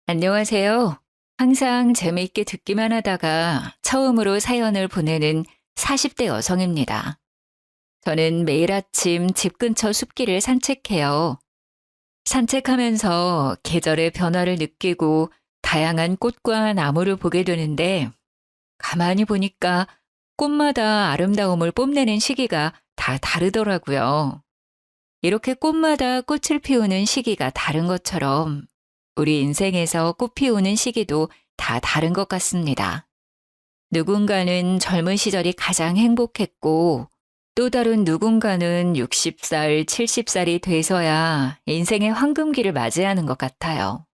안녕하세요. 항상 재미있게 듣기만 하다가 처음으로 사연을 보내는 40대 여성입니다. 저는 매일 아침 집 근처 숲길을 산책해요. 산책하면서 계절의 변화를 느끼고 다양한 꽃과 나무를 보게 되는데 가만히 보니까 꽃마다 아름다움을 뽐내는 시기가 다 다르더라고요. 이렇게 꽃마다 꽃을 피우는 시기가 다른 것처럼 우리 인생에서 꽃 피우는 시기도 다 다른 것 같습니다. 누군가는 젊은 시절이 가장 행복했고 또 다른 누군가는 60살, 70살이 돼서야 인생의 황금기를 맞이하는 것 같아요.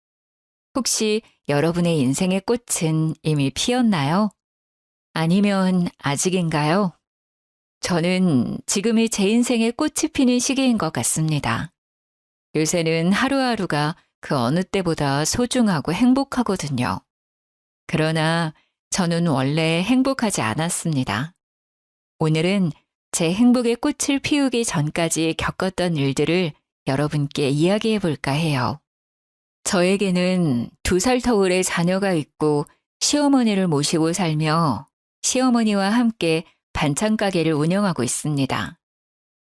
혹시 여러분의 인생의 꽃은 이미 피었나요? 아니면 아직인가요? 저는 지금이 제 인생의 꽃이 피는 시기인 것 같습니다. 요새는 하루하루가 그 어느 때보다 소중하고 행복하거든요. 그러나 저는 원래 행복하지 않았습니다. 오늘은 제 행복의 꽃을 피우기 전까지 겪었던 일들을 여러분께 이야기해 볼까 해요. 저에게는 2살 터울의 자녀가 있고 시어머니를 모시고 살며 시어머니와 함께 반찬 가게를 운영하고 있습니다.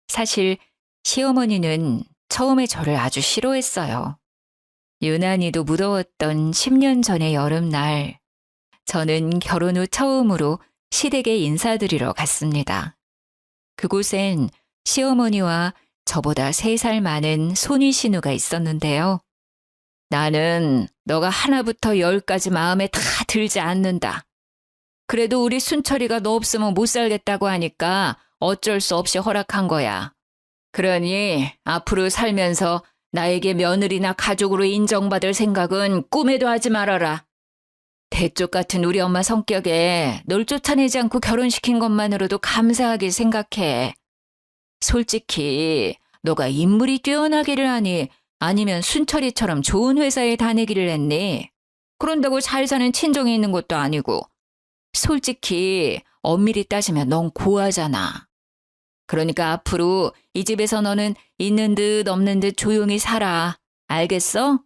사실 시어머니는 처음에 저를 아주 싫어했어요. 유난히도 무더웠던 10년 전의 여름날, 저는 결혼 후 처음으로 시댁에 인사드리러 갔습니다. 그곳엔 시어머니와 저보다 3살 많은 손위 신우가 있었는데요. 나는 너가 하나부터 10까지 마음에 다 들지 않는다. 그래도 우리 순철이가 너 없으면 못 살겠다고 하니까 어쩔 수 없이 허락한 거야. 그러니 앞으로 살면서 나에게 며느리나 가족으로 인정받을 생각은 꿈에도 하지 말아라. 대쪽 같은 우리 엄마 성격에 널 쫓아내지 않고 결혼시킨 것만으로도 감사하게 생각해. 솔직히 너가 인물이 뛰어나기를 하니 아니면 순철이처럼 좋은 회사에 다니기를 했니? 그런다고 잘 사는 친정에 있는 것도 아니고. 솔직히 엄밀히 따지면 넌 고아잖아. 그러니까 앞으로 이 집에서 너는 있는 듯 없는 듯 조용히 살아. 알겠어?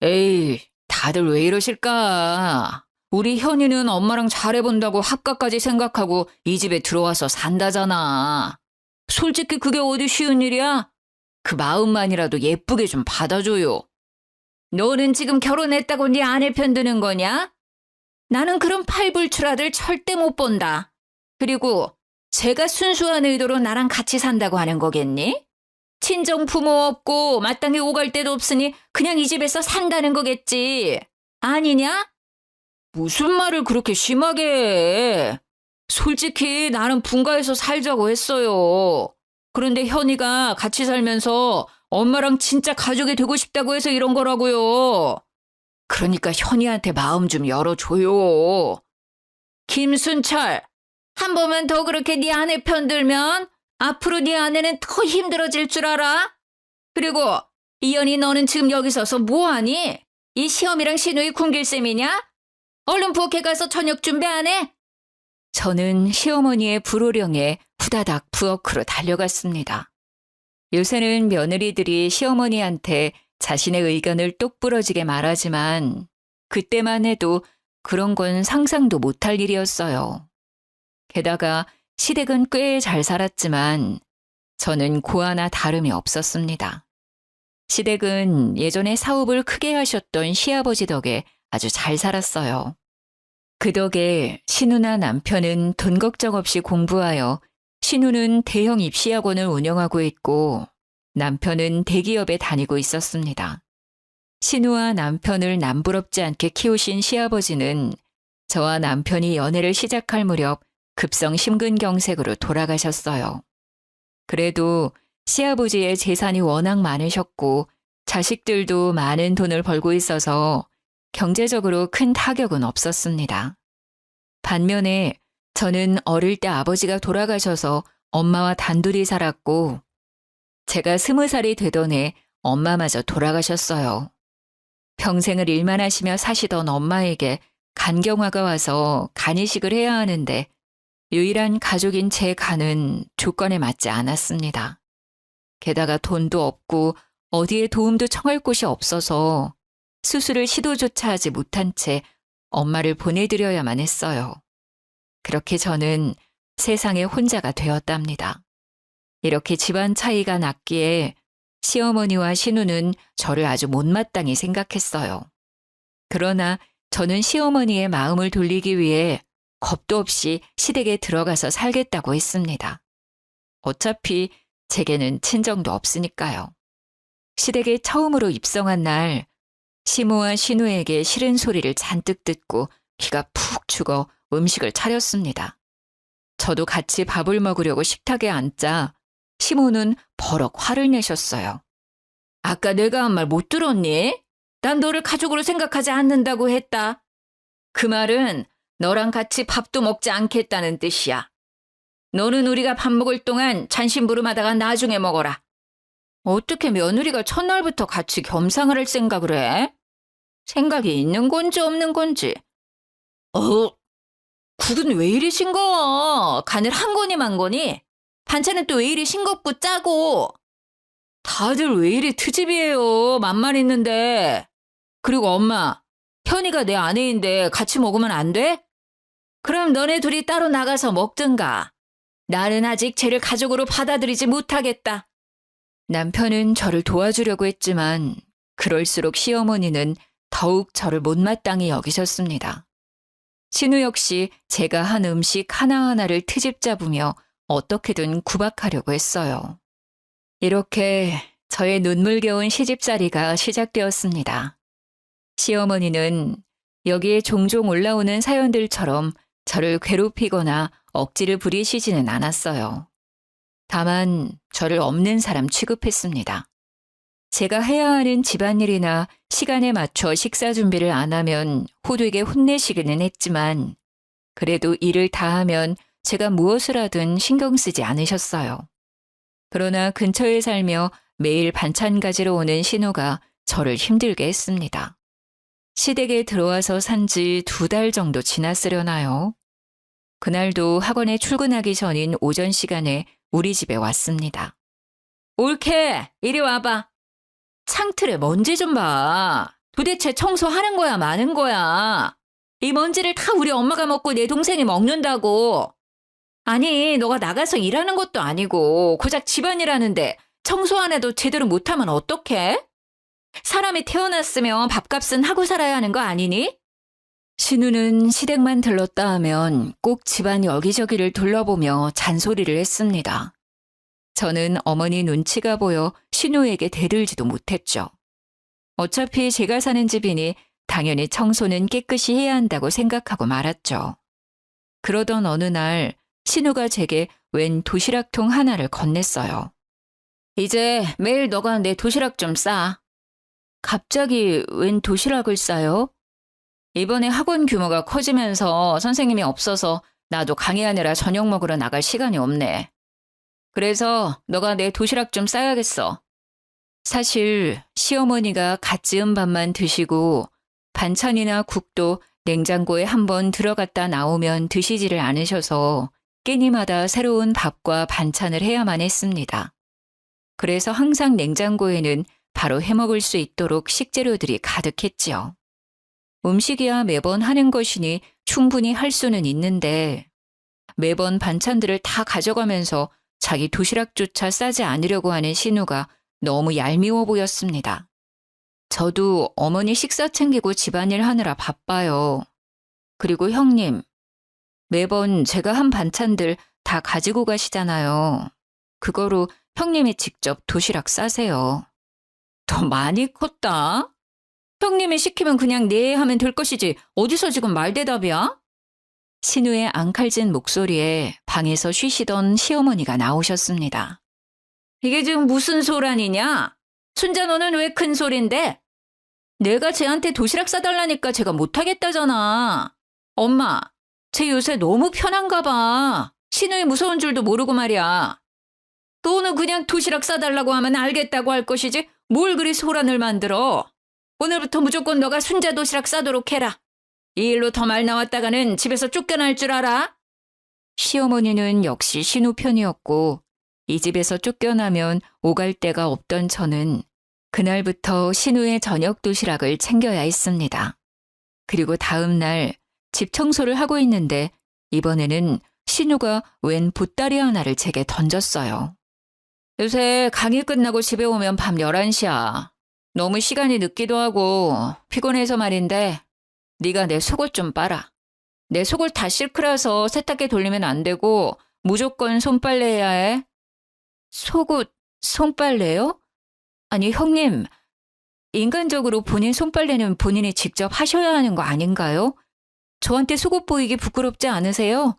에이, 다들 왜 이러실까? 우리 현이는 엄마랑 잘해본다고 학가까지 생각하고 이 집에 들어와서 산다잖아. 솔직히 그게 어디 쉬운 일이야? 그 마음만이라도 예쁘게 좀 받아줘요. 너는 지금 결혼했다고 네 아내 편드는 거냐? 나는 그런 팔불출아들 절대 못 본다. 그리고 제가 순수한 의도로 나랑 같이 산다고 하는 거겠니? 친정 부모 없고 마땅히 오갈 데도 없으니 그냥 이 집에서 산다는 거겠지. 아니냐? 무슨 말을 그렇게 심하게 해. 솔직히 나는 분가해서 살자고 했어요. 그런데 현이가 같이 살면서 엄마랑 진짜 가족이 되고 싶다고 해서 이런 거라고요. 그러니까 현이한테 마음 좀 열어줘요. 김순철, 한 번만 더 그렇게 네 아내 편들면 앞으로 네 아내는 더 힘들어질 줄 알아? 그리고 이연이 너는 지금 여기 서서 뭐하니? 이 시험이랑 신우이 굶길 셈이냐? 얼른 부엌에 가서 저녁 준비 안 해? 저는 시어머니의 불호령에 후다닥 부엌으로 달려갔습니다. 요새는 며느리들이 시어머니한테 자신의 의견을 똑부러지게 말하지만 그때만 해도 그런 건 상상도 못할 일이었어요. 게다가 시댁은 꽤 잘 살았지만 저는 고아나 다름이 없었습니다. 시댁은 예전에 사업을 크게 하셨던 시아버지 덕에 아주 잘 살았어요. 그 덕에 신우나 남편은 돈 걱정 없이 공부하여 신우는 대형 입시학원을 운영하고 있고 남편은 대기업에 다니고 있었습니다. 신우와 남편을 남부럽지 않게 키우신 시아버지는 저와 남편이 연애를 시작할 무렵 급성 심근경색으로 돌아가셨어요. 그래도 시아버지의 재산이 워낙 많으셨고 자식들도 많은 돈을 벌고 있어서 경제적으로 큰 타격은 없었습니다. 반면에 저는 어릴 때 아버지가 돌아가셔서 엄마와 단둘이 살았고 제가 20살이 되던 해 엄마마저 돌아가셨어요. 평생을 일만 하시며 사시던 엄마에게 간경화가 와서 간이식을 해야 하는데 유일한 가족인 제 간은 조건에 맞지 않았습니다. 게다가 돈도 없고 어디에 도움도 청할 곳이 없어서 수술을 시도조차 하지 못한 채 엄마를 보내드려야만 했어요. 그렇게 저는 세상에 혼자가 되었답니다. 이렇게 집안 차이가 났기에 시어머니와 신우는 저를 아주 못마땅히 생각했어요. 그러나 저는 시어머니의 마음을 돌리기 위해 겁도 없이 시댁에 들어가서 살겠다고 했습니다. 어차피 제게는 친정도 없으니까요. 시댁에 처음으로 입성한 날 시모와 신우에게 싫은 소리를 잔뜩 듣고 기가 푹 죽어 음식을 차렸습니다. 저도 같이 밥을 먹으려고 식탁에 앉자 시모는 버럭 화를 내셨어요. 아까 내가 한 말 못 들었니? 난 너를 가족으로 생각하지 않는다고 했다. 그 말은 너랑 같이 밥도 먹지 않겠다는 뜻이야. 너는 우리가 밥 먹을 동안 잔심부름하다가 나중에 먹어라. 어떻게 며느리가 첫날부터 같이 겸상을 할 생각을 해? 생각이 있는 건지 없는 건지. 국은 왜 이리 싱거워? 간을 한 거니 만 거니? 반찬은 또 왜 이리 싱겁고 짜고? 다들 왜 이리 트집이에요? 맘만 있는데. 그리고 엄마, 현이가 내 아내인데 같이 먹으면 안 돼? 그럼 너네 둘이 따로 나가서 먹든가. 나는 아직 쟤를 가족으로 받아들이지 못하겠다. 남편은 저를 도와주려고 했지만 그럴수록 시어머니는 더욱 저를 못마땅히 여기셨습니다. 신우 역시 제가 한 음식 하나하나를 트집 잡으며 어떻게든 구박하려고 했어요. 이렇게 저의 눈물겨운 시집살이가 시작되었습니다. 시어머니는 여기에 종종 올라오는 사연들처럼 저를 괴롭히거나 억지를 부리시지는 않았어요. 다만 저를 없는 사람 취급했습니다. 제가 해야 하는 집안일이나 시간에 맞춰 식사 준비를 안 하면 호되게 혼내시기는 했지만 그래도 일을 다 하면 제가 무엇을 하든 신경 쓰지 않으셨어요. 그러나 근처에 살며 매일 반찬 가지러 오는 신우가 저를 힘들게 했습니다. 시댁에 들어와서 산 지 2달 정도 지났으려나요? 그날도 학원에 출근하기 전인 오전 시간에 우리 집에 왔습니다. 옳게 이리 와봐. 창틀에 먼지 좀 봐. 도대체 청소하는 거야 마는 거야. 이 먼지를 다 우리 엄마가 먹고 내 동생이 먹는다고. 아니 너가 나가서 일하는 것도 아니고 고작 집안일 하는데 청소 안 해도 제대로 못하면 어떡해? 사람이 태어났으면 밥값은 하고 살아야 하는 거 아니니? 신우는 시댁만 들렀다 하면 꼭 집안 여기저기를 둘러보며 잔소리를 했습니다. 저는 어머니 눈치가 보여 신우에게 대들지도 못했죠. 어차피 제가 사는 집이니 당연히 청소는 깨끗이 해야 한다고 생각하고 말았죠. 그러던 어느 날 신우가 제게 웬 도시락통 하나를 건넸어요. 이제 매일 너가 내 도시락 좀 싸. 갑자기 웬 도시락을 싸요? 이번에 학원 규모가 커지면서 선생님이 없어서 나도 강의하느라 저녁 먹으러 나갈 시간이 없네. 그래서 너가 내 도시락 좀 싸야겠어. 사실 시어머니가 갓 지은 밥만 드시고 반찬이나 국도 냉장고에 한번 들어갔다 나오면 드시지를 않으셔서 끼니마다 새로운 밥과 반찬을 해야만 했습니다. 그래서 항상 냉장고에는 바로 해먹을 수 있도록 식재료들이 가득했지요. 음식이야 매번 하는 것이니 충분히 할 수는 있는데 매번 반찬들을 다 가져가면서 자기 도시락조차 싸지 않으려고 하는 신우가 너무 얄미워 보였습니다. 저도 어머니 식사 챙기고 집안일 하느라 바빠요. 그리고 형님, 매번 제가 한 반찬들 다 가지고 가시잖아요. 그거로 형님이 직접 도시락 싸세요. 더 많이 컸다? 형님이 시키면 그냥 네 하면 될 것이지 어디서 지금 말대답이야? 신우의 앙칼진 목소리에 방에서 쉬시던 시어머니가 나오셨습니다. 이게 지금 무슨 소란이냐? 순자 너는 왜 큰 소린데? 내가 쟤한테 도시락 싸달라니까 제가 못하겠다잖아. 엄마, 쟤 요새 너무 편한가 봐. 신우의 무서운 줄도 모르고 말이야. 너는 그냥 도시락 싸달라고 하면 알겠다고 할 것이지 뭘 그리 소란을 만들어. 오늘부터 무조건 너가 순자 도시락 싸도록 해라. 이 일로 더 말 나왔다가는 집에서 쫓겨날 줄 알아? 시어머니는 역시 신우 편이었고 이 집에서 쫓겨나면 오갈 데가 없던 저는 그날부터 신우의 저녁 도시락을 챙겨야 했습니다. 그리고 다음 날 집 청소를 하고 있는데 이번에는 신우가 웬 보따리 하나를 제게 던졌어요. 요새 강의 끝나고 집에 오면 밤 11시야. 너무 시간이 늦기도 하고 피곤해서 말인데 네가 내 속옷 좀 빨아. 내 속옷 다 실크라서 세탁기에 돌리면 안 되고 무조건 손빨래해야 해. 속옷, 손빨래요? 아니 형님, 인간적으로 본인 손빨래는 본인이 직접 하셔야 하는 거 아닌가요? 저한테 속옷 보이기 부끄럽지 않으세요?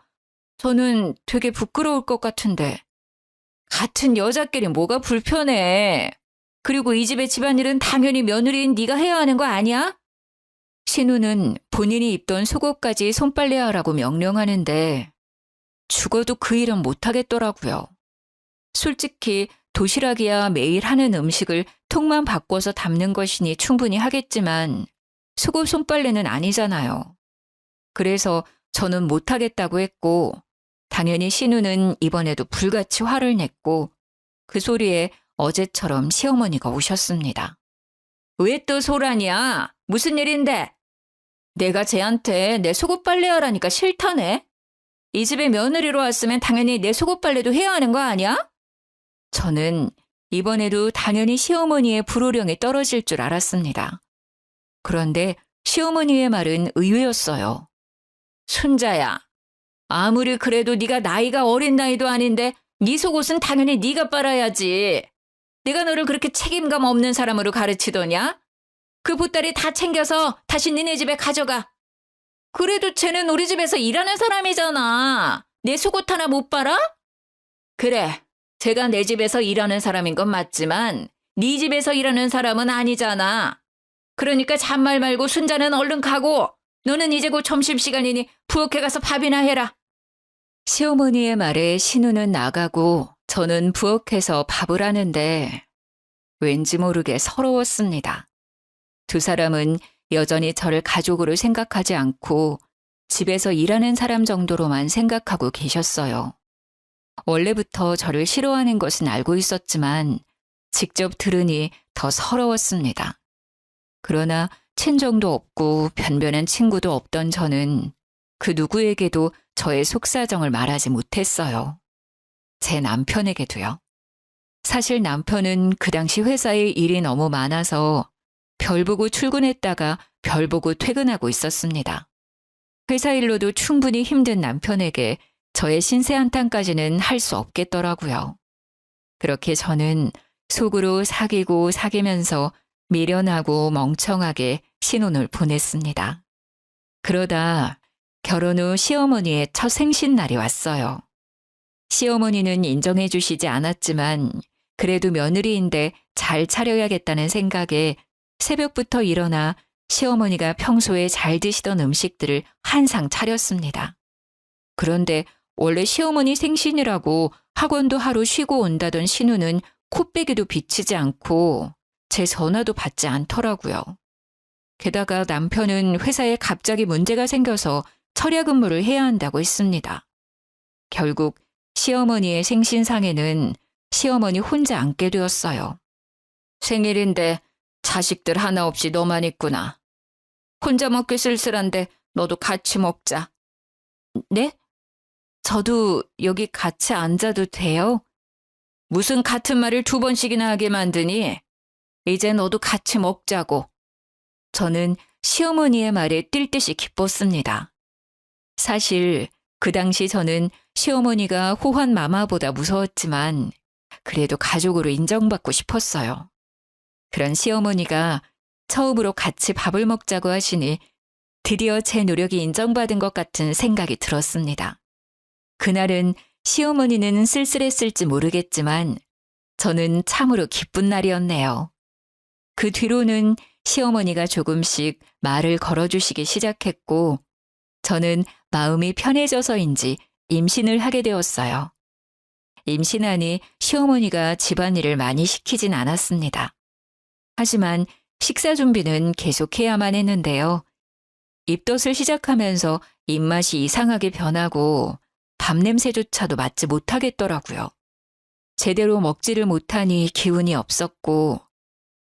저는 되게 부끄러울 것 같은데. 같은 여자끼리 뭐가 불편해. 그리고 이 집의 집안일은 당연히 며느리인 네가 해야 하는 거 아니야? 신우는 본인이 입던 속옷까지 손빨래하라고 명령하는데 죽어도 그 일은 못하겠더라고요. 솔직히 도시락이야 매일 하는 음식을 통만 바꿔서 담는 것이니 충분히 하겠지만 속옷 손빨래는 아니잖아요. 그래서 저는 못하겠다고 했고 당연히 신우는 이번에도 불같이 화를 냈고 그 소리에 어제처럼 시어머니가 오셨습니다. 왜 또 소란이야? 무슨 일인데? 내가 쟤한테 내 속옷 빨래하라니까 싫다네. 이 집에 며느리로 왔으면 당연히 내 속옷 빨래도 해야 하는 거 아니야? 저는 이번에도 당연히 시어머니의 불호령이 떨어질 줄 알았습니다. 그런데 시어머니의 말은 의외였어요. 순자야, 아무리 그래도 네가 나이가 어린 나이도 아닌데 네 속옷은 당연히 네가 빨아야지. 내가 너를 그렇게 책임감 없는 사람으로 가르치더냐? 그 보따리 다 챙겨서 다시 니네 집에 가져가. 그래도 쟤는 우리 집에서 일하는 사람이잖아. 내 속옷 하나 못 빨아? 그래, 제가 내 집에서 일하는 사람인 건 맞지만 네 집에서 일하는 사람은 아니잖아. 그러니까 잔말 말고 순자는 얼른 가고 너는 이제 곧 점심시간이니 부엌에 가서 밥이나 해라. 시어머니의 말에 신우는 나가고 저는 부엌에서 밥을 하는데 왠지 모르게 서러웠습니다. 두 사람은 여전히 저를 가족으로 생각하지 않고 집에서 일하는 사람 정도로만 생각하고 계셨어요. 원래부터 저를 싫어하는 것은 알고 있었지만 직접 들으니 더 서러웠습니다. 그러나 친정도 없고 변변한 친구도 없던 저는 그 누구에게도 저의 속사정을 말하지 못했어요. 제 남편에게도요. 사실 남편은 그 당시 회사에 일이 너무 많아서 별 보고 출근했다가 별 보고 퇴근하고 있었습니다. 회사 일로도 충분히 힘든 남편에게 저의 신세 한탄까지는 할 수 없겠더라고요. 그렇게 저는 속으로 사귀고 사귀면서 미련하고 멍청하게 신혼을 보냈습니다. 그러다 결혼 후 시어머니의 첫 생신날이 왔어요. 시어머니는 인정해 주시지 않았지만 그래도 며느리인데 잘 차려야겠다는 생각에 새벽부터 일어나 시어머니가 평소에 잘 드시던 음식들을 한 상 차렸습니다. 그런데 원래 시어머니 생신이라고 학원도 하루 쉬고 온다던 신우는 코빼기도 비치지 않고 제 전화도 받지 않더라고요. 게다가 남편은 회사에 갑자기 문제가 생겨서 철야 근무를 해야 한다고 했습니다. 결국 시어머니의 생신상에는 시어머니 혼자 앉게 되었어요. 생일인데 자식들 하나 없이 너만 있구나. 혼자 먹기 쓸쓸한데 너도 같이 먹자. 네? 저도 여기 같이 앉아도 돼요? 무슨 같은 말을 두 번씩이나 하게 만드니? 이제 너도 같이 먹자고. 저는 시어머니의 말에 뛸 듯이 기뻤습니다. 사실 그 당시 저는 시어머니가 호환 마마보다 무서웠지만 그래도 가족으로 인정받고 싶었어요. 그런 시어머니가 처음으로 같이 밥을 먹자고 하시니 드디어 제 노력이 인정받은 것 같은 생각이 들었습니다. 그날은 시어머니는 쓸쓸했을지 모르겠지만 저는 참으로 기쁜 날이었네요. 그 뒤로는 시어머니가 조금씩 말을 걸어주시기 시작했고 저는 마음이 편해져서인지 임신을 하게 되었어요. 임신하니 시어머니가 집안일을 많이 시키진 않았습니다. 하지만 식사 준비는 계속해야만 했는데요. 입덧을 시작하면서 입맛이 이상하게 변하고 밥 냄새조차도 맡지 못하겠더라고요. 제대로 먹지를 못하니 기운이 없었고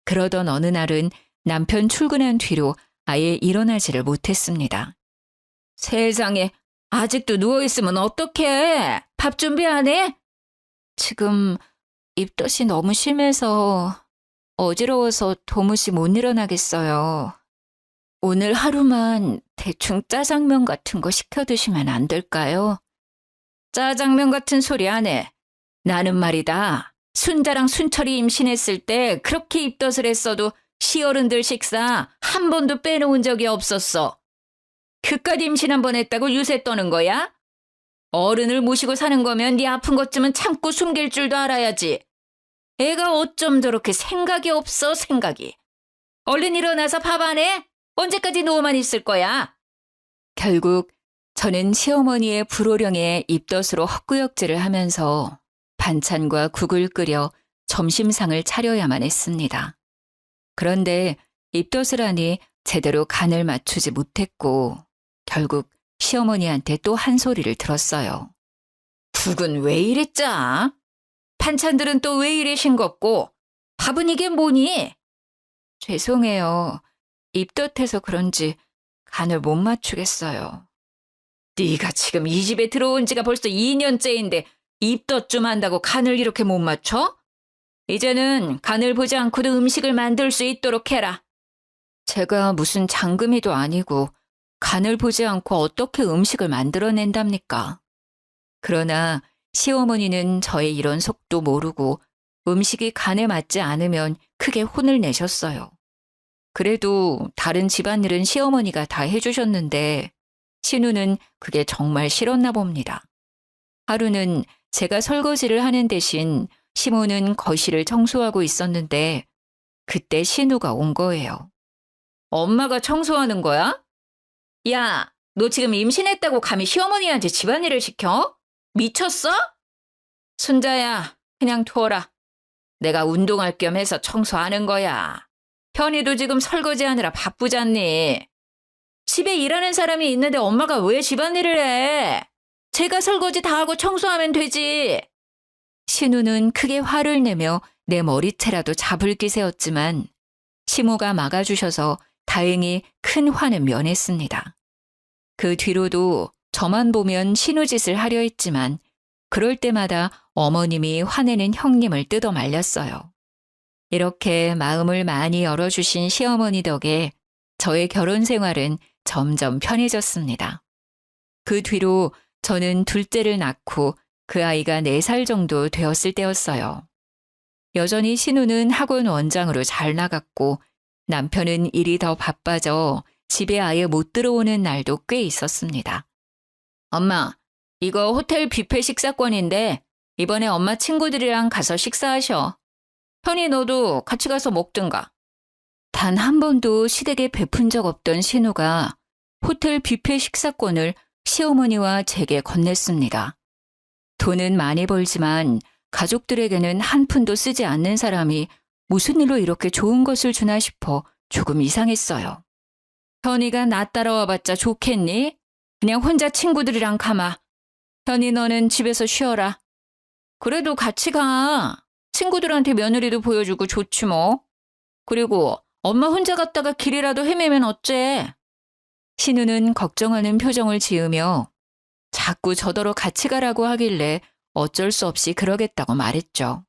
그러던 어느 날은 남편 출근한 뒤로 아예 일어나지를 못했습니다. 세상에, 아직도 누워있으면 어떡해? 밥 준비 안 해? 지금 입덧이 너무 심해서 어지러워서 도무지 못 일어나겠어요. 오늘 하루만 대충 짜장면 같은 거 시켜 드시면 안 될까요? 짜장면 같은 소리 안 해. 나는 말이다. 순자랑 순철이 임신했을 때 그렇게 입덧을 했어도 시어른들 식사 한 번도 빼놓은 적이 없었어. 그깟 임신 한 번 했다고 유세 떠는 거야? 어른을 모시고 사는 거면 네 아픈 것쯤은 참고 숨길 줄도 알아야지. 애가 어쩜 저렇게 생각이 없어, 생각이. 얼른 일어나서 밥 안 해? 언제까지 누워만 있을 거야? 결국 저는 시어머니의 불호령에 입덧으로 헛구역질을 하면서 반찬과 국을 끓여 점심상을 차려야만 했습니다. 그런데 입덧을 하니 제대로 간을 맞추지 못했고 결국 시어머니한테 또 한 소리를 들었어요. 국은 왜 이래 짜? 반찬들은 또 왜 이래 싱겁고 밥은 이게 뭐니? 죄송해요. 입덧해서 그런지 간을 못 맞추겠어요. 네가 지금 이 집에 들어온 지가 벌써 2년째인데 입덧 좀 한다고 간을 이렇게 못 맞춰? 이제는 간을 보지 않고도 음식을 만들 수 있도록 해라. 제가 무슨 장금이도 아니고 간을 보지 않고 어떻게 음식을 만들어낸답니까? 그러나 시어머니는 저의 이런 속도 모르고 음식이 간에 맞지 않으면 크게 혼을 내셨어요. 그래도 다른 집안일은 시어머니가 다 해주셨는데 신우는 그게 정말 싫었나 봅니다. 하루는 제가 설거지를 하는 대신 시모는 거실을 청소하고 있었는데 그때 신우가 온 거예요. 엄마가 청소하는 거야? 야, 너 지금 임신했다고 감히 시어머니한테 집안일을 시켜? 미쳤어? 순자야, 그냥 둬라. 내가 운동할 겸 해서 청소하는 거야. 현이도 지금 설거지하느라 바쁘잖니. 집에 일하는 사람이 있는데 엄마가 왜 집안일을 해? 제가 설거지 다 하고 청소하면 되지. 신우는 크게 화를 내며 내 머리채라도 잡을 기세였지만 시모가 막아주셔서 다행히 큰 화는 면했습니다. 그 뒤로도 저만 보면 신우짓을 하려 했지만 그럴 때마다 어머님이 화내는 형님을 뜯어 말렸어요. 이렇게 마음을 많이 열어주신 시어머니 덕에 저의 결혼 생활은 점점 편해졌습니다. 그 뒤로 저는 둘째를 낳고 그 아이가 4살 정도 되었을 때였어요. 여전히 신우는 학원 원장으로 잘 나갔고 남편은 일이 더 바빠져 집에 아예 못 들어오는 날도 꽤 있었습니다. 엄마, 이거 호텔 뷔페 식사권인데 이번에 엄마 친구들이랑 가서 식사하셔. 현이 너도 같이 가서 먹든가. 단 한 번도 시댁에 베푼 적 없던 신우가 호텔 뷔페 식사권을 시어머니와 제게 건넸습니다. 돈은 많이 벌지만 가족들에게는 한 푼도 쓰지 않는 사람이 무슨 일로 이렇게 좋은 것을 주나 싶어 조금 이상했어요. 현이가 나 따라와봤자 좋겠니? 그냥 혼자 친구들이랑 가마. 현이 너는 집에서 쉬어라. 그래도 같이 가. 친구들한테 며느리도 보여주고 좋지 뭐. 그리고 엄마 혼자 갔다가 길이라도 헤매면 어째? 신우는 걱정하는 표정을 지으며 자꾸 저더러 같이 가라고 하길래 어쩔 수 없이 그러겠다고 말했죠.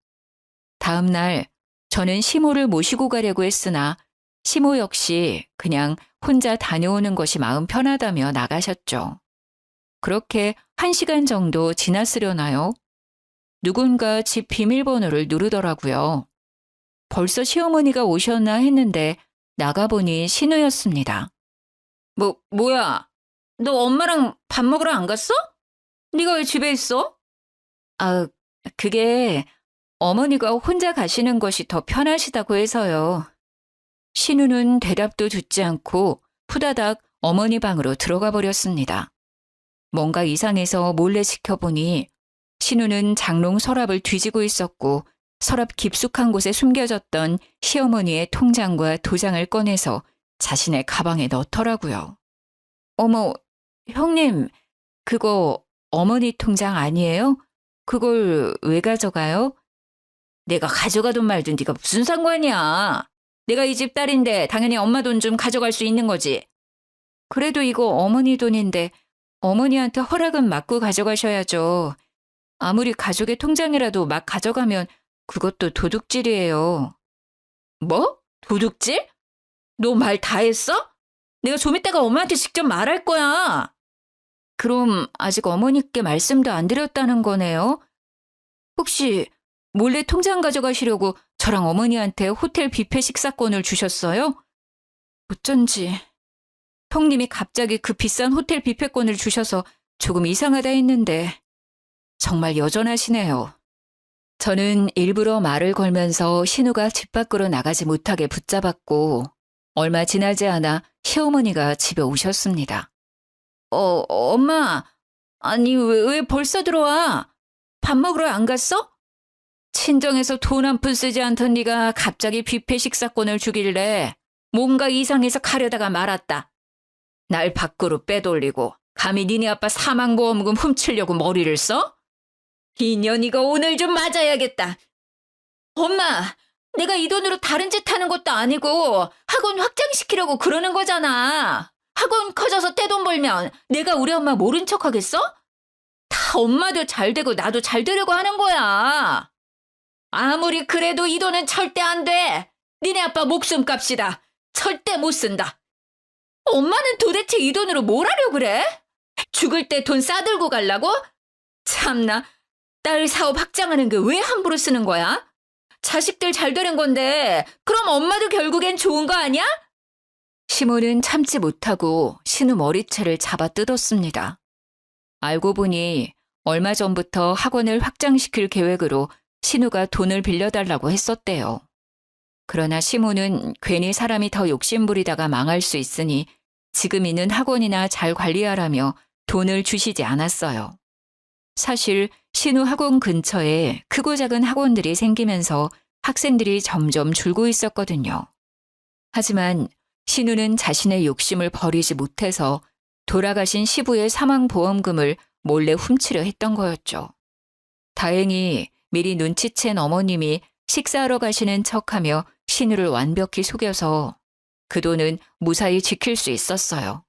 다음 날 저는 시모를 모시고 가려고 했으나 시모 역시 그냥 혼자 다녀오는 것이 마음 편하다며 나가셨죠. 그렇게 1시간 정도 지났으려나요? 누군가 집 비밀번호를 누르더라고요. 벌써 시어머니가 오셨나 했는데 나가보니 신우였습니다. 뭐야? 너 엄마랑 밥 먹으러 안 갔어? 네가 왜 집에 있어? 아, 그게 어머니가 혼자 가시는 것이 더 편하시다고 해서요. 신우는 대답도 듣지 않고 후다닥 어머니 방으로 들어가 버렸습니다. 뭔가 이상해서 몰래 지켜보니 신우는 장롱 서랍을 뒤지고 있었고 서랍 깊숙한 곳에 숨겨졌던 시어머니의 통장과 도장을 꺼내서 자신의 가방에 넣더라고요. 어머, 형님, 그거 어머니 통장 아니에요? 그걸 왜 가져가요? 내가 가져가든 말든 네가 무슨 상관이야. 내가 이 집 딸인데 당연히 엄마 돈 좀 가져갈 수 있는 거지. 그래도 이거 어머니 돈인데 어머니한테 허락은 받고 가져가셔야죠. 아무리 가족의 통장이라도 막 가져가면 그것도 도둑질이에요. 뭐? 도둑질? 너 말 다 했어? 내가 좀 이따가 엄마한테 직접 말할 거야. 그럼 아직 어머니께 말씀도 안 드렸다는 거네요? 혹시 몰래 통장 가져가시려고 저랑 어머니한테 호텔 뷔페 식사권을 주셨어요? 어쩐지 형님이 갑자기 그 비싼 호텔 뷔페권을 주셔서 조금 이상하다 했는데 정말 여전하시네요. 저는 일부러 말을 걸면서 신우가 집 밖으로 나가지 못하게 붙잡았고 얼마 지나지 않아 시어머니가 집에 오셨습니다. 엄마, 아니 왜 벌써 들어와? 밥 먹으러 안 갔어? 친정에서 돈 한 푼 쓰지 않던 네가 갑자기 뷔페 식사권을 주길래 뭔가 이상해서 가려다가 말았다. 날 밖으로 빼돌리고 감히 니네 아빠 사망보험금 훔치려고 머리를 써? 이년이가 오늘 좀 맞아야겠다. 엄마, 내가 이 돈으로 다른 짓 하는 것도 아니고 학원 확장시키려고 그러는 거잖아. 학원 커져서 떼돈 벌면 내가 우리 엄마 모른 척 하겠어? 다 엄마도 잘 되고 나도 잘 되려고 하는 거야. 아무리 그래도 이 돈은 절대 안 돼. 니네 아빠 목숨값이다. 절대 못 쓴다. 엄마는 도대체 이 돈으로 뭘 하려고 그래? 죽을 때 돈 싸들고 가려고? 참나, 딸 사업 확장하는 게 왜 함부로 쓰는 거야? 자식들 잘 되는 건데 그럼 엄마도 결국엔 좋은 거 아니야? 시모는 참지 못하고 신우 머리채를 잡아 뜯었습니다. 알고 보니 얼마 전부터 학원을 확장시킬 계획으로 신우가 돈을 빌려달라고 했었대요. 그러나 시모는 괜히 사람이 더 욕심부리다가 망할 수 있으니 지금 있는 학원이나 잘 관리하라며 돈을 주시지 않았어요. 사실 신우 학원 근처에 크고 작은 학원들이 생기면서 학생들이 점점 줄고 있었거든요. 하지만 신우는 자신의 욕심을 버리지 못해서 돌아가신 시부의 사망보험금을 몰래 훔치려 했던 거였죠. 다행히 미리 눈치챈 어머님이 식사하러 가시는 척하며 신우를 완벽히 속여서 그 돈은 무사히 지킬 수 있었어요.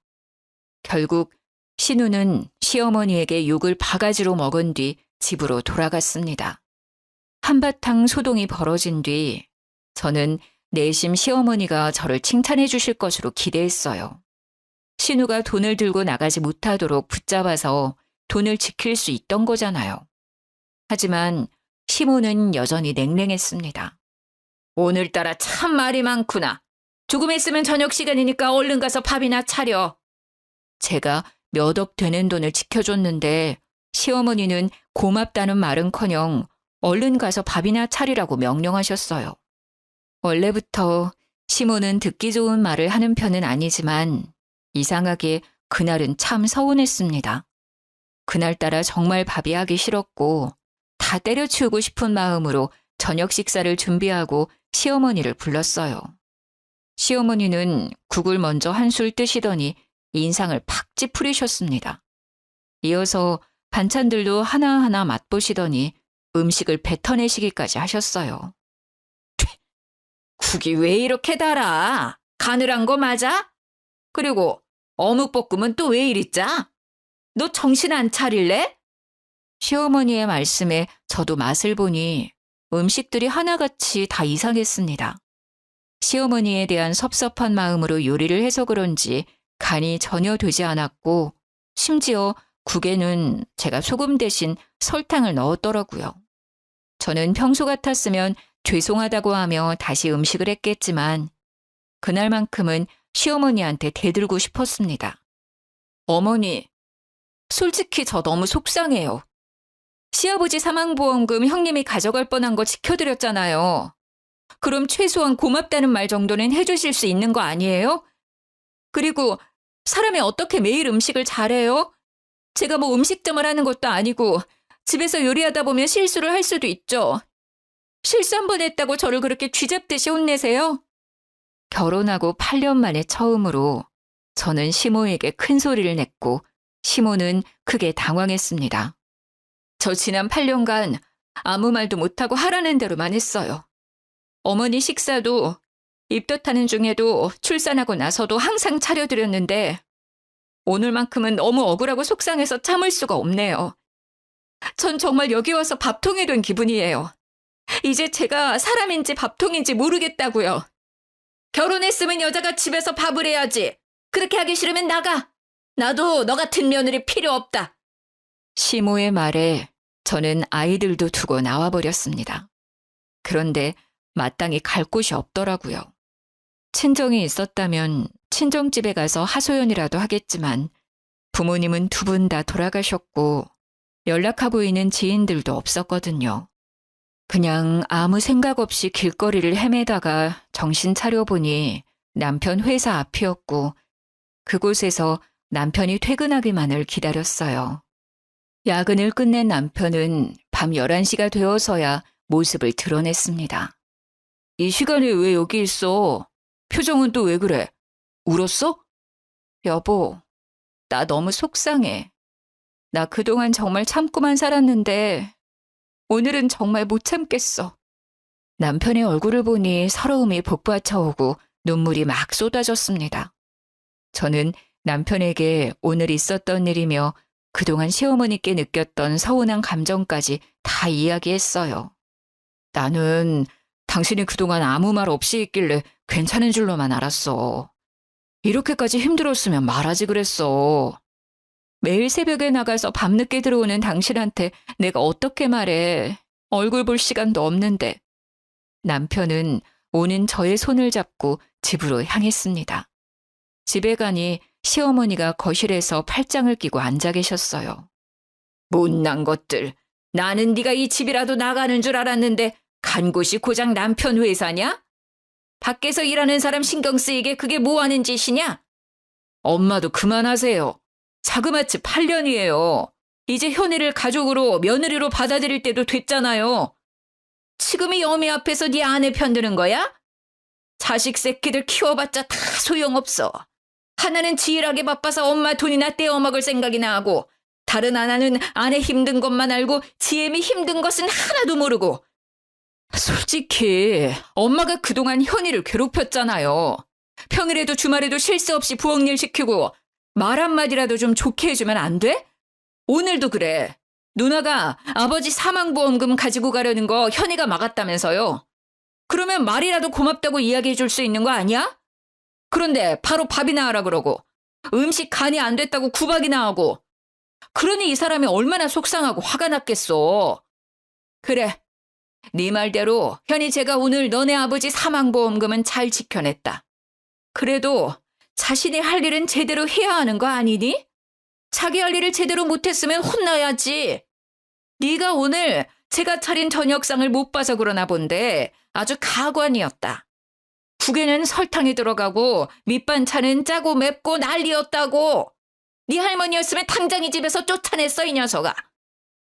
결국 신우는 시어머니에게 욕을 바가지로 먹은 뒤 집으로 돌아갔습니다. 한바탕 소동이 벌어진 뒤 저는 내심 시어머니가 저를 칭찬해 주실 것으로 기대했어요. 신우가 돈을 들고 나가지 못하도록 붙잡아서 돈을 지킬 수 있던 거잖아요. 하지만 시모는 여전히 냉랭했습니다. 오늘따라 참 말이 많구나. 조금 있으면 저녁 시간이니까 얼른 가서 밥이나 차려. 제가 몇 억 되는 돈을 지켜줬는데 시어머니는 고맙다는 말은커녕 얼른 가서 밥이나 차리라고 명령하셨어요. 원래부터 시모는 듣기 좋은 말을 하는 편은 아니지만 이상하게 그날은 참 서운했습니다. 그날따라 정말 밥이 하기 싫었고 다 때려치우고 싶은 마음으로 저녁 식사를 준비하고 시어머니를 불렀어요. 시어머니는 국을 먼저 한술 뜨시더니 인상을 팍 찌푸리셨습니다. 이어서 반찬들도 하나하나 맛보시더니 음식을 뱉어내시기까지 하셨어요. 국이 왜 이렇게 달아? 가늘한 거 맞아? 그리고 어묵볶음은 또 왜 이리 짜? 너 정신 안 차릴래? 시어머니의 말씀에 저도 맛을 보니 음식들이 하나같이 다 이상했습니다. 시어머니에 대한 섭섭한 마음으로 요리를 해서 그런지 간이 전혀 되지 않았고 심지어 국에는 제가 소금 대신 설탕을 넣었더라고요. 저는 평소 같았으면 죄송하다고 하며 다시 음식을 했겠지만 그날만큼은 시어머니한테 대들고 싶었습니다. 어머니, 솔직히 저 너무 속상해요. 시아버지 사망보험금 형님이 가져갈 뻔한 거 지켜드렸잖아요. 그럼 최소한 고맙다는 말 정도는 해주실 수 있는 거 아니에요? 그리고 사람이 어떻게 매일 음식을 잘해요? 제가 뭐 음식점을 하는 것도 아니고 집에서 요리하다 보면 실수를 할 수도 있죠. 실수 한 번 했다고 저를 그렇게 쥐잡듯이 혼내세요? 결혼하고 8년 만에 처음으로 저는 시모에게 큰 소리를 냈고 시모는 크게 당황했습니다. 저 지난 8년간 아무 말도 못하고 하라는 대로만 했어요. 어머니 식사도 입덧하는 중에도 출산하고 나서도 항상 차려드렸는데 오늘만큼은 너무 억울하고 속상해서 참을 수가 없네요. 전 정말 여기 와서 밥통이 된 기분이에요. 이제 제가 사람인지 밥통인지 모르겠다고요. 결혼했으면 여자가 집에서 밥을 해야지. 그렇게 하기 싫으면 나가. 나도 너 같은 며느리 필요 없다. 시모의 말에 저는 아이들도 두고 나와버렸습니다. 그런데 마땅히 갈 곳이 없더라고요. 친정이 있었다면 친정집에 가서 하소연이라도 하겠지만 부모님은 두 분 다 돌아가셨고 연락하고 있는 지인들도 없었거든요. 그냥 아무 생각 없이 길거리를 헤매다가 정신 차려보니 남편 회사 앞이었고 그곳에서 남편이 퇴근하기만을 기다렸어요. 야근을 끝낸 남편은 밤 11시가 되어서야 모습을 드러냈습니다. 이 시간에 왜 여기 있어? 표정은 또 왜 그래? 울었어? 여보, 나 너무 속상해. 나 그동안 정말 참고만 살았는데 오늘은 정말 못 참겠어. 남편의 얼굴을 보니 서러움이 복받쳐오고 눈물이 막 쏟아졌습니다. 저는 남편에게 오늘 있었던 일이며 그동안 시어머니께 느꼈던 서운한 감정까지 다 이야기했어요. 나는 당신이 그동안 아무 말 없이 있길래 괜찮은 줄로만 알았어. 이렇게까지 힘들었으면 말하지 그랬어. 매일 새벽에 나가서 밤늦게 들어오는 당신한테 내가 어떻게 말해. 얼굴 볼 시간도 없는데. 남편은 오는 저의 손을 잡고 집으로 향했습니다. 집에 가니 시어머니가 거실에서 팔짱을 끼고 앉아 계셨어요. 못난 것들. 나는 네가 이 집이라도 나가는 줄 알았는데 간 곳이 고작 남편 회사냐? 밖에서 일하는 사람 신경 쓰이게 그게 뭐 하는 짓이냐? 엄마도 그만하세요. 자그마치 8년이에요. 이제 현이를 가족으로 며느리로 받아들일 때도 됐잖아요. 지금이 여미 앞에서 네 아내 편드는 거야? 자식 새끼들 키워봤자 다 소용없어. 하나는 지일하게 바빠서 엄마 돈이나 떼어먹을 생각이나 하고 다른 하나는 아내 힘든 것만 알고 지엠이 힘든 것은 하나도 모르고. 솔직히 엄마가 그동안 현이를 괴롭혔잖아요. 평일에도 주말에도 쉴 새 없이 부엌일 시키고 말 한마디라도 좀 좋게 해주면 안 돼? 오늘도 그래. 누나가 아버지 사망보험금 가지고 가려는 거 현이가 막았다면서요. 그러면 말이라도 고맙다고 이야기해 줄 수 있는 거 아니야? 그런데 바로 밥이나 하라 그러고 음식 간이 안 됐다고 구박이나 하고. 그러니 이 사람이 얼마나 속상하고 화가 났겠어. 그래. 네 말대로 현이 제가 오늘 너네 아버지 사망보험금은 잘 지켜냈다. 그래도 자신이 할 일은 제대로 해야 하는 거 아니니? 자기 할 일을 제대로 못했으면 혼나야지. 네가 오늘 제가 차린 저녁상을 못 봐서 그러나 본데 아주 가관이었다. 국에는 설탕이 들어가고 밑반찬은 짜고 맵고 난리였다고. 네 할머니였으면 당장 이 집에서 쫓아냈어, 이 녀석아.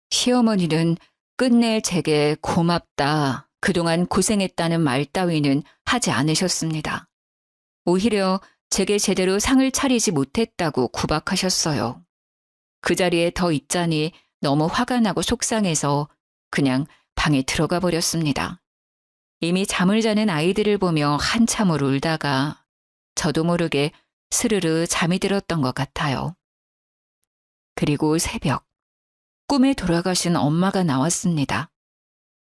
시어머니는 끝내 제게 고맙다, 그동안 고생했다는 말 따위는 하지 않으셨습니다. 오히려 제게 제대로 상을 차리지 못했다고 구박하셨어요. 그 자리에 더 있자니 너무 화가 나고 속상해서 그냥 방에 들어가 버렸습니다. 이미 잠을 자는 아이들을 보며 한참을 울다가 저도 모르게 스르르 잠이 들었던 것 같아요. 그리고 새벽, 꿈에 돌아가신 엄마가 나왔습니다.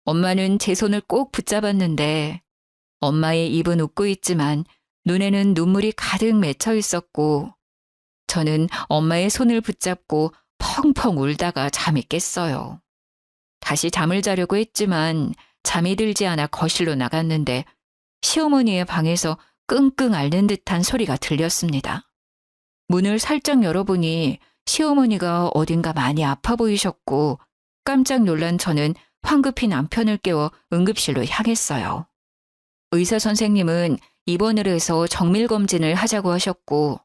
엄마는 제 손을 꼭 붙잡았는데 엄마의 입은 웃고 있지만 눈에는 눈물이 가득 맺혀 있었고 저는 엄마의 손을 붙잡고 펑펑 울다가 잠이 깼어요. 다시 잠을 자려고 했지만 잠이 들지 않아 거실로 나갔는데 시어머니의 방에서 끙끙 앓는 듯한 소리가 들렸습니다. 문을 살짝 열어보니 시어머니가 어딘가 많이 아파 보이셨고 깜짝 놀란 저는 황급히 남편을 깨워 응급실로 향했어요. 의사 선생님은 입원을 해서 정밀검진을 하자고 하셨고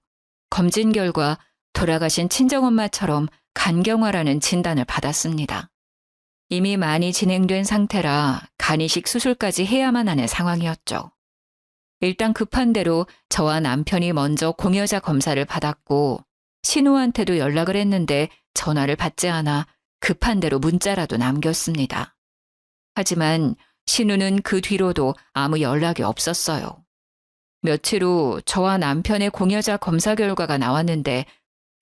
검진 결과 돌아가신 친정엄마처럼 간경화라는 진단을 받았습니다. 이미 많이 진행된 상태라 간이식 수술까지 해야만 하는 상황이었죠. 일단 급한 대로 저와 남편이 먼저 공여자 검사를 받았고 신우한테도 연락을 했는데 전화를 받지 않아 급한 대로 문자라도 남겼습니다. 하지만 신우는 그 뒤로도 아무 연락이 없었어요. 며칠 후 저와 남편의 공여자 검사 결과가 나왔는데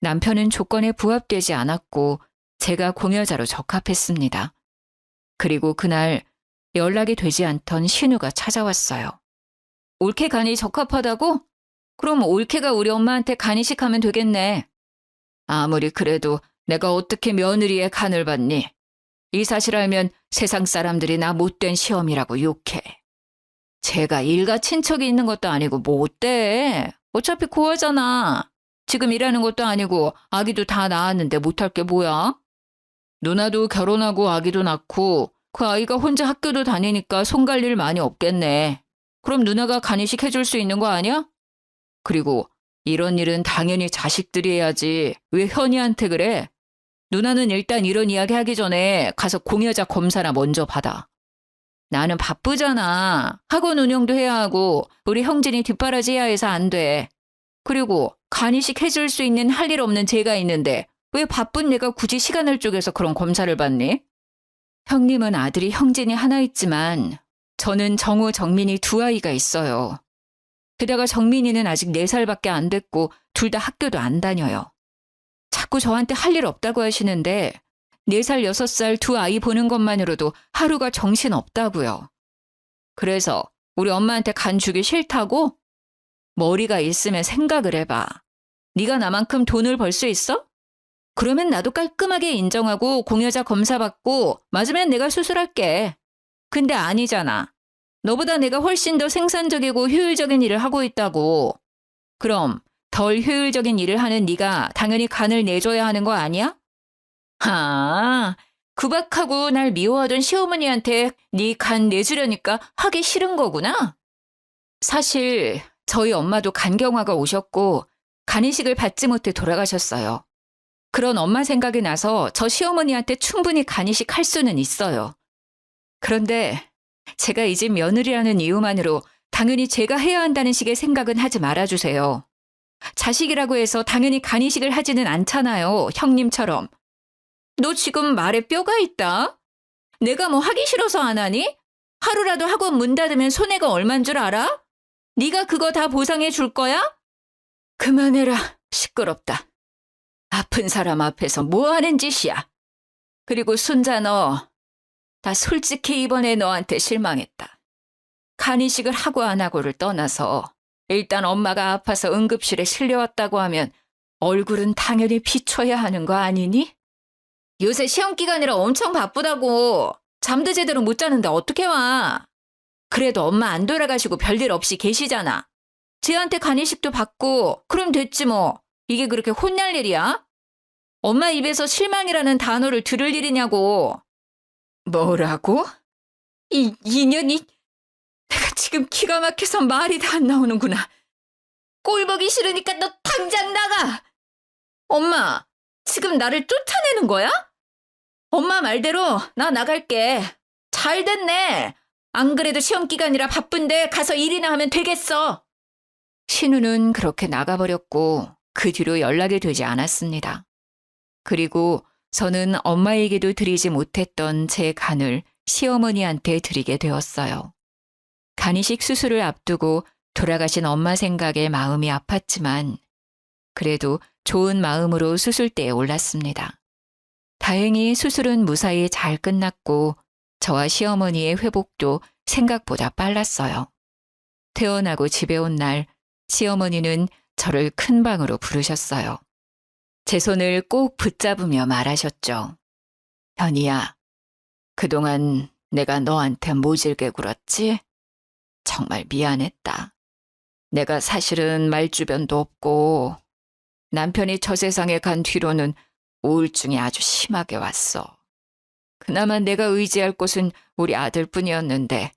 남편은 조건에 부합되지 않았고 제가 공여자로 적합했습니다. 그리고 그날 연락이 되지 않던 신우가 찾아왔어요. 올케 간이 적합하다고? 그럼 올케가 우리 엄마한테 간 이식하면 되겠네. 아무리 그래도 내가 어떻게 며느리의 간을 받니? 이 사실 알면 세상 사람들이 나 못된 시험이라고 욕해. 제가 일가 친척이 있는 것도 아니고 뭐 어때? 어차피 고아잖아. 지금 일하는 것도 아니고 아기도 다 낳았는데 못할 게 뭐야? 누나도 결혼하고 아기도 낳고 그 아이가 혼자 학교도 다니니까 손 갈 일 많이 없겠네. 그럼 누나가 간이식 해줄 수 있는 거 아니야? 그리고 이런 일은 당연히 자식들이 해야지. 왜 현이한테 그래? 누나는 일단 이런 이야기 하기 전에 가서 공여자 검사나 먼저 받아. 나는 바쁘잖아. 학원 운영도 해야 하고 우리 형진이 뒷바라지해야 해서 안 돼. 그리고 간이식 해줄 수 있는 할 일 없는 제가 있는데 왜 바쁜 내가 굳이 시간을 쪼개서 그런 검사를 받니? 형님은 아들이 형진이 하나 있지만 저는 정우, 정민이 두 아이가 있어요. 게다가 정민이는 아직 4살밖에 안 됐고 둘 다 학교도 안 다녀요. 자꾸 저한테 할 일 없다고 하시는데 4살, 6살 두 아이 보는 것만으로도 하루가 정신 없다고요. 그래서 우리 엄마한테 간 주기 싫다고? 머리가 있으면 생각을 해봐. 네가 나만큼 돈을 벌 수 있어? 그러면 나도 깔끔하게 인정하고 공여자 검사 받고 맞으면 내가 수술할게. 근데 아니잖아. 너보다 내가 훨씬 더 생산적이고 효율적인 일을 하고 있다고. 그럼 덜 효율적인 일을 하는 네가 당연히 간을 내줘야 하는 거 아니야? 아, 구박하고 날 미워하던 시어머니한테 네 간 내주려니까 하기 싫은 거구나. 사실 저희 엄마도 간경화가 오셨고 간이식을 받지 못해 돌아가셨어요. 그런 엄마 생각이 나서 저 시어머니한테 충분히 간이식 할 수는 있어요. 그런데 제가 이 집 며느리라는 이유만으로 당연히 제가 해야 한다는 식의 생각은 하지 말아주세요. 자식이라고 해서 당연히 간이식을 하지는 않잖아요. 형님처럼. 너 지금 말에 뼈가 있다? 내가 뭐 하기 싫어서 안 하니? 하루라도 학원 문 닫으면 손해가 얼만 줄 알아? 네가 그거 다 보상해 줄 거야? 그만해라. 시끄럽다. 아픈 사람 앞에서 뭐 하는 짓이야? 그리고 순자 너, 나 솔직히 이번에 너한테 실망했다. 간이식을 하고 안 하고를 떠나서 일단 엄마가 아파서 응급실에 실려왔다고 하면 얼굴은 당연히 비춰야 하는 거 아니니? 요새 시험 기간이라 엄청 바쁘다고. 잠도 제대로 못 자는데 어떻게 와? 그래도 엄마 안 돌아가시고 별일 없이 계시잖아. 쟤한테 간이식도 받고 그럼 됐지 뭐. 이게 그렇게 혼날 일이야? 엄마 입에서 실망이라는 단어를 들을 일이냐고. 뭐라고? 이 인연이 내가 지금 기가 막혀서 말이 다 안 나오는구나. 꼴 보기 싫으니까 너 당장 나가. 엄마, 지금 나를 쫓아내는 거야? 엄마 말대로 나 나갈게. 잘 됐네. 안 그래도 시험 기간이라 바쁜데 가서 일이나 하면 되겠어. 신우는 그렇게 나가버렸고 그 뒤로 연락이 되지 않았습니다. 그리고 저는 엄마에게도 드리지 못했던 제 간을 시어머니한테 드리게 되었어요. 간이식 수술을 앞두고 돌아가신 엄마 생각에 마음이 아팠지만 그래도 좋은 마음으로 수술대에 올랐습니다. 다행히 수술은 무사히 잘 끝났고 저와 시어머니의 회복도 생각보다 빨랐어요. 퇴원하고 집에 온 날 시어머니는 저를 큰 방으로 부르셨어요. 제 손을 꼭 붙잡으며 말하셨죠. 현이야, 그동안 내가 너한테 모질게 굴었지? 정말 미안했다. 내가 사실은 말주변도 없고 남편이 저 세상에 간 뒤로는 우울증이 아주 심하게 왔어. 그나마 내가 의지할 곳은 우리 아들뿐이었는데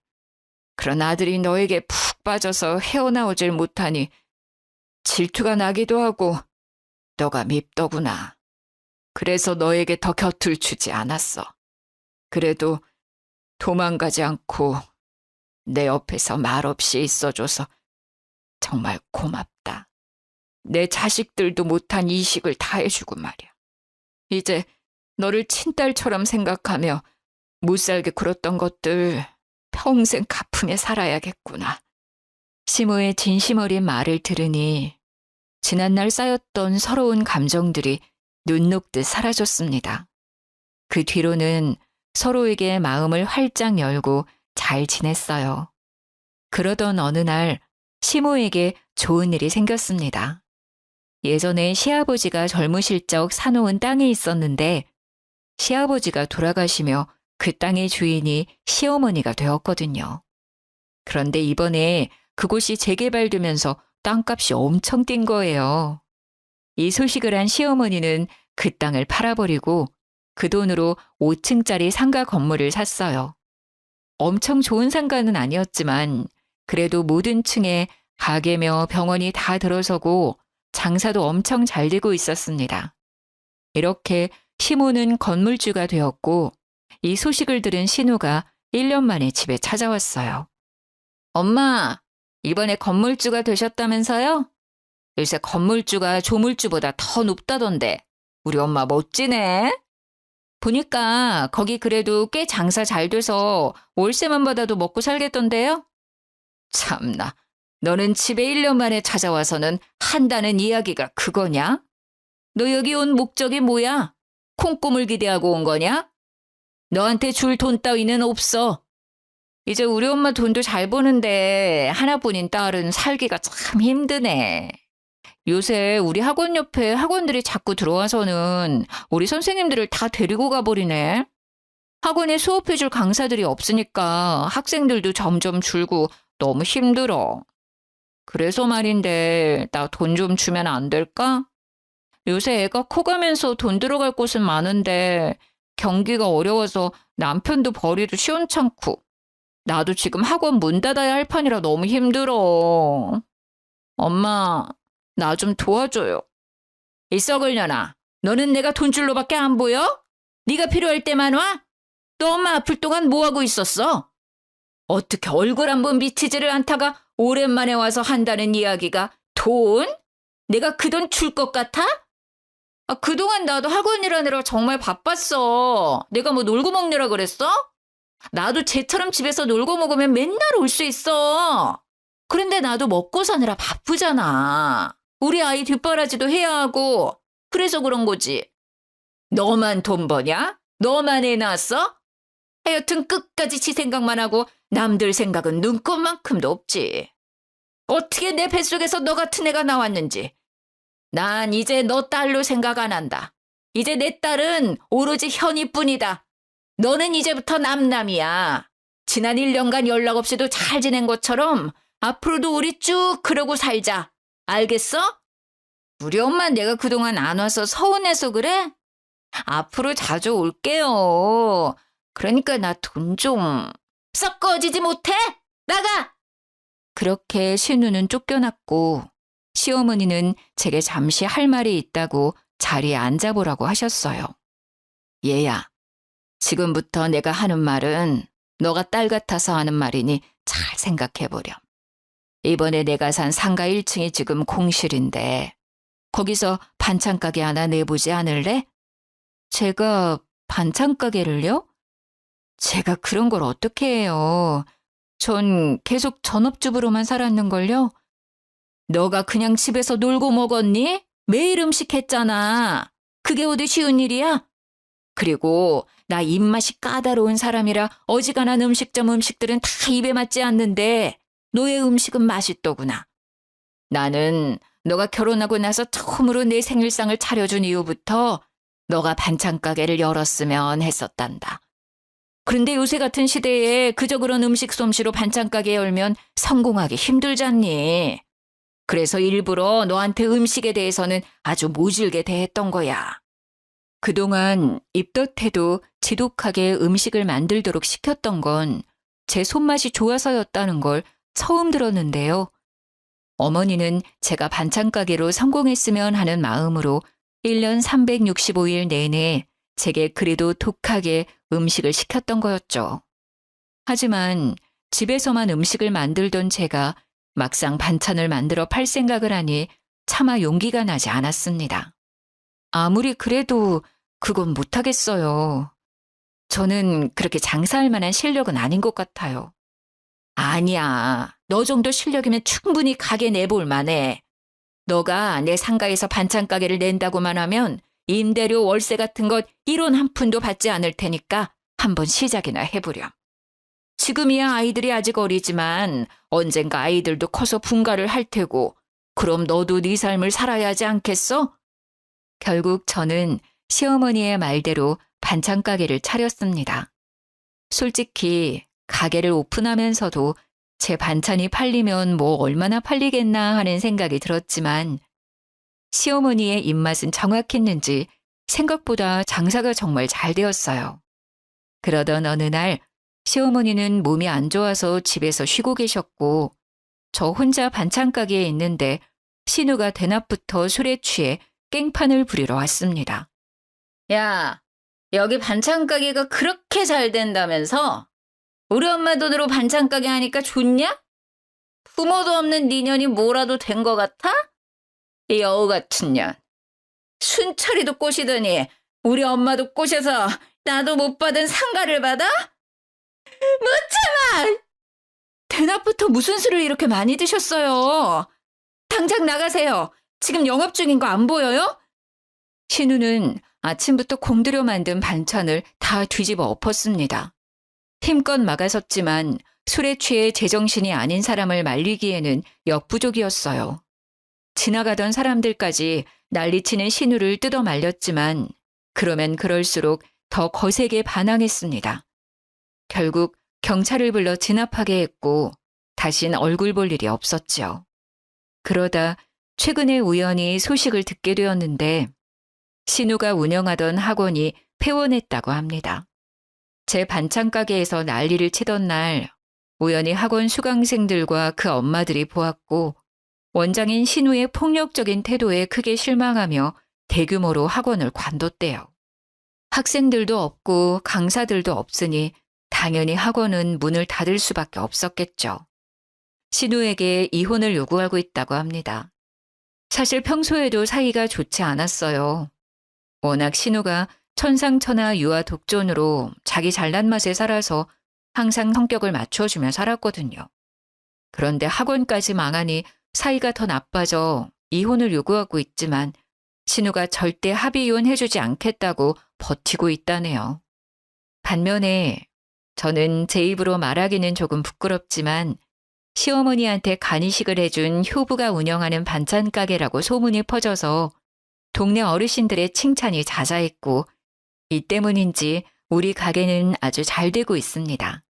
그런 아들이 너에게 푹 빠져서 헤어나오질 못하니 질투가 나기도 하고 너가 밉더구나. 그래서 너에게 더 곁을 주지 않았어. 그래도 도망가지 않고 내 옆에서 말없이 있어줘서 정말 고맙다. 내 자식들도 못한 이식을 다 해주고 말이야. 이제 너를 친딸처럼 생각하며 못살게 굴었던 것들 평생 갚으며 살아야겠구나. 시모의 진심 어린 말을 들으니 지난날 쌓였던 서러운 감정들이 눈 녹듯 사라졌습니다. 그 뒤로는 서로에게 마음을 활짝 열고 잘 지냈어요. 그러던 어느 날 시모에게 좋은 일이 생겼습니다. 예전에 시아버지가 젊으실 적 사놓은 땅이 있었는데 시아버지가 돌아가시며 그 땅의 주인이 시어머니가 되었거든요. 그런데 이번에 그곳이 재개발되면서 땅값이 엄청 뛴 거예요. 이 소식을 한 시어머니는 그 땅을 팔아버리고 그 돈으로 5층짜리 상가 건물을 샀어요. 엄청 좋은 상가는 아니었지만 그래도 모든 층에 가게며 병원이 다 들어서고 장사도 엄청 잘 되고 있었습니다. 이렇게 시모는 건물주가 되었고 이 소식을 들은 신우가 1년 만에 집에 찾아왔어요. 엄마, 이번에 건물주가 되셨다면서요? 요새 건물주가 조물주보다 더 높다던데 우리 엄마 멋지네. 보니까 거기 그래도 꽤 장사 잘 돼서 월세만 받아도 먹고 살겠던데요? 참나, 너는 집에 1년 만에 찾아와서는 한다는 이야기가 그거냐? 너 여기 온 목적이 뭐야? 콩고물 기대하고 온 거냐? 너한테 줄 돈 따위는 없어. 이제 우리 엄마 돈도 잘 버는데 하나뿐인 딸은 살기가 참 힘드네. 요새 우리 학원 옆에 학원들이 자꾸 들어와서는 우리 선생님들을 다 데리고 가버리네. 학원에 수업해줄 강사들이 없으니까 학생들도 점점 줄고 너무 힘들어. 그래서 말인데 나 돈 좀 주면 안 될까? 요새 애가 커가면서 돈 들어갈 곳은 많은데 경기가 어려워서 남편도 버리도 시원찮고 나도 지금 학원 문 닫아야 할 판이라 너무 힘들어. 엄마, 나 좀 도와줘요. 이 썩을년아, 너는 내가 돈줄로밖에 안 보여? 네가 필요할 때만 와? 너 엄마 아플 동안 뭐하고 있었어? 어떻게 얼굴 한번 비치지를 않다가 오랜만에 와서 한다는 이야기가 돈? 내가 그 돈 줄 것 같아? 그동안 나도 학원 일하느라 정말 바빴어. 내가 뭐 놀고 먹느라 그랬어? 나도 쟤처럼 집에서 놀고 먹으면 맨날 올 수 있어. 그런데 나도 먹고 사느라 바쁘잖아. 우리 아이 뒷바라지도 해야 하고 그래서 그런 거지. 너만 돈 버냐? 너만 애 낳았어? 하여튼 끝까지 지 생각만 하고 남들 생각은 눈꼽만큼도 없지. 어떻게 내 뱃속에서 너 같은 애가 나왔는지. 난 이제 너 딸로 생각 안 한다. 이제 내 딸은 오로지 현이뿐이다. 너는 이제부터 남남이야. 지난 1년간 연락 없이도 잘 지낸 것처럼 앞으로도 우리 쭉 그러고 살자. 알겠어? 우리 엄마 내가 그동안 안 와서 서운해서 그래? 앞으로 자주 올게요. 그러니까 나 돈 좀. 썩 꺼지지 못해? 나가! 그렇게 신우는 쫓겨났고 시어머니는 제게 잠시 할 말이 있다고 자리에 앉아보라고 하셨어요. 얘야, 지금부터 내가 하는 말은 너가 딸 같아서 하는 말이니 잘 생각해보렴. 이번에 내가 산 상가 1층이 지금 공실인데 거기서 반찬 가게 하나 내보지 않을래? 제가 반찬 가게를요? 제가 그런 걸 어떻게 해요? 전 계속 전업주부로만 살았는걸요? 너가 그냥 집에서 놀고 먹었니? 매일 음식 했잖아. 그게 어디 쉬운 일이야? 그리고 나 입맛이 까다로운 사람이라 어지간한 음식점 음식들은 다 입에 맞지 않는데 너의 음식은 맛있더구나. 나는 너가 결혼하고 나서 처음으로 내 생일상을 차려준 이후부터 너가 반찬 가게를 열었으면 했었단다. 그런데 요새 같은 시대에 그저 그런 음식 솜씨로 반찬 가게 열면 성공하기 힘들잖니. 그래서 일부러 너한테 음식에 대해서는 아주 모질게 대했던 거야. 그동안 입덧해도 지독하게 음식을 만들도록 시켰던 건 제 손맛이 좋아서였다는 걸 처음 들었는데요. 어머니는 제가 반찬 가게로 성공했으면 하는 마음으로 1년 365일 내내 제게 그래도 독하게 음식을 시켰던 거였죠. 하지만 집에서만 음식을 만들던 제가 막상 반찬을 만들어 팔 생각을 하니 차마 용기가 나지 않았습니다. 아무리 그래도 그건 못하겠어요. 저는 그렇게 장사할 만한 실력은 아닌 것 같아요. 아니야. 너 정도 실력이면 충분히 가게 내볼 만해. 너가 내 상가에서 반찬 가게를 낸다고만 하면 임대료 월세 같은 것 1원 한 푼도 받지 않을 테니까 한번 시작이나 해보렴. 지금이야 아이들이 아직 어리지만 언젠가 아이들도 커서 분가를 할 테고 그럼 너도 네 삶을 살아야 하지 않겠어? 결국 저는 시어머니의 말대로 반찬 가게를 차렸습니다. 솔직히 가게를 오픈하면서도 제 반찬이 팔리면 뭐 얼마나 팔리겠나 하는 생각이 들었지만 시어머니의 입맛은 정확했는지 생각보다 장사가 정말 잘 되었어요. 그러던 어느 날 시어머니는 몸이 안 좋아서 집에서 쉬고 계셨고 저 혼자 반찬 가게에 있는데 신우가 대낮부터 술에 취해 깽판을 부리러 왔습니다. 야, 여기 반찬 가게가 그렇게 잘 된다면서? 우리 엄마 돈으로 반찬 가게 하니까 좋냐? 부모도 없는 니년이 뭐라도 된 것 같아? 이 여우 같은 년. 순철이도 꼬시더니 우리 엄마도 꼬셔서 나도 못 받은 상가를 받아? 묻지마! 대낮부터 무슨 술을 이렇게 많이 드셨어요? 당장 나가세요. 지금 영업 중인 거 안 보여요? 신우는 아침부터 공들여 만든 반찬을 다 뒤집어 엎었습니다. 힘껏 막아섰지만 술에 취해 제정신이 아닌 사람을 말리기에는 역부족이었어요. 지나가던 사람들까지 난리치는 신우를 뜯어 말렸지만 그러면 그럴수록 더 거세게 반항했습니다. 결국 경찰을 불러 진압하게 했고 다신 얼굴 볼 일이 없었지요. 그러다 최근에 우연히 소식을 듣게 되었는데 신우가 운영하던 학원이 폐원했다고 합니다. 제 반찬 가게에서 난리를 치던 날 우연히 학원 수강생들과 그 엄마들이 보았고 원장인 신우의 폭력적인 태도에 크게 실망하며 대규모로 학원을 관뒀대요. 학생들도 없고 강사들도 없으니 당연히 학원은 문을 닫을 수밖에 없었겠죠. 신우에게 이혼을 요구하고 있다고 합니다. 사실 평소에도 사이가 좋지 않았어요. 워낙 신우가 천상천하 유아 독존으로 자기 잘난 맛에 살아서 항상 성격을 맞춰주며 살았거든요. 그런데 학원까지 망하니 사이가 더 나빠져 이혼을 요구하고 있지만 신우가 절대 합의 이혼해주지 않겠다고 버티고 있다네요. 반면에 저는 제 입으로 말하기는 조금 부끄럽지만 시어머니한테 간이식을 해준 효부가 운영하는 반찬 가게라고 소문이 퍼져서 동네 어르신들의 칭찬이 자자했고 이 때문인지 우리 가게는 아주 잘 되고 있습니다.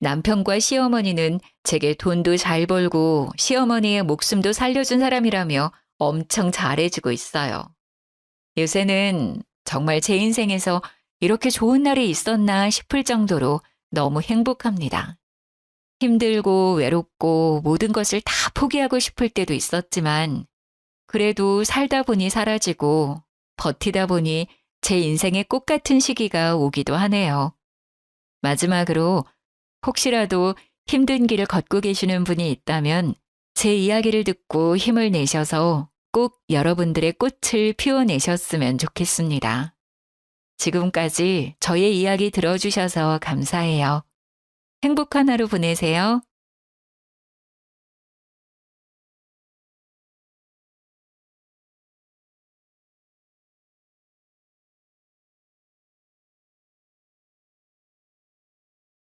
남편과 시어머니는 제게 돈도 잘 벌고 시어머니의 목숨도 살려준 사람이라며 엄청 잘해주고 있어요. 요새는 정말 제 인생에서 이렇게 좋은 날이 있었나 싶을 정도로 너무 행복합니다. 힘들고 외롭고 모든 것을 다 포기하고 싶을 때도 있었지만 그래도 살다 보니 사라지고 버티다 보니 제 인생의 꽃 같은 시기가 오기도 하네요. 마지막으로 혹시라도 힘든 길을 걷고 계시는 분이 있다면 제 이야기를 듣고 힘을 내셔서 꼭 여러분들의 꽃을 피워내셨으면 좋겠습니다. 지금까지 저의 이야기 들어주셔서 감사해요. 행복한 하루 보내세요.